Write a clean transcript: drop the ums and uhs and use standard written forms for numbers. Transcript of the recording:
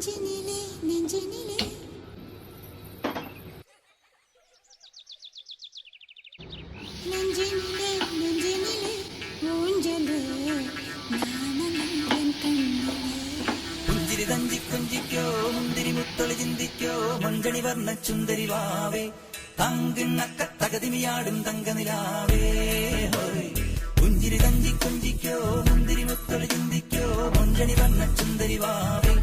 നെഞ്ചിനിലെ നെഞ്ചിനിലെ നെഞ്ചിനിലെ നെഞ്ചിനിലെ ഊഞ്ചല് നാണമൻ കണ്ണിലെ പുഞ്ചിരി തഞ്ചി കൊഞ്ചിക്കോ മുന്തിരി മുത്തൊളി ചിന്തിക്കോ മഞ്ചണി വർണ്ണ ചുന്ദരി വാവേ തങ്കിണ്ണക്ക തകതിമിയാടും തങ്കനിലാവേ പുഞ്ചിരി തഞ്ചി കൊഞ്ചിക്കോ മുന്തിരി മുത്തൊളി ചിന്തിക്കോ മഞ്ചണി വർണ്ണ ചുന്ദരി വാവേ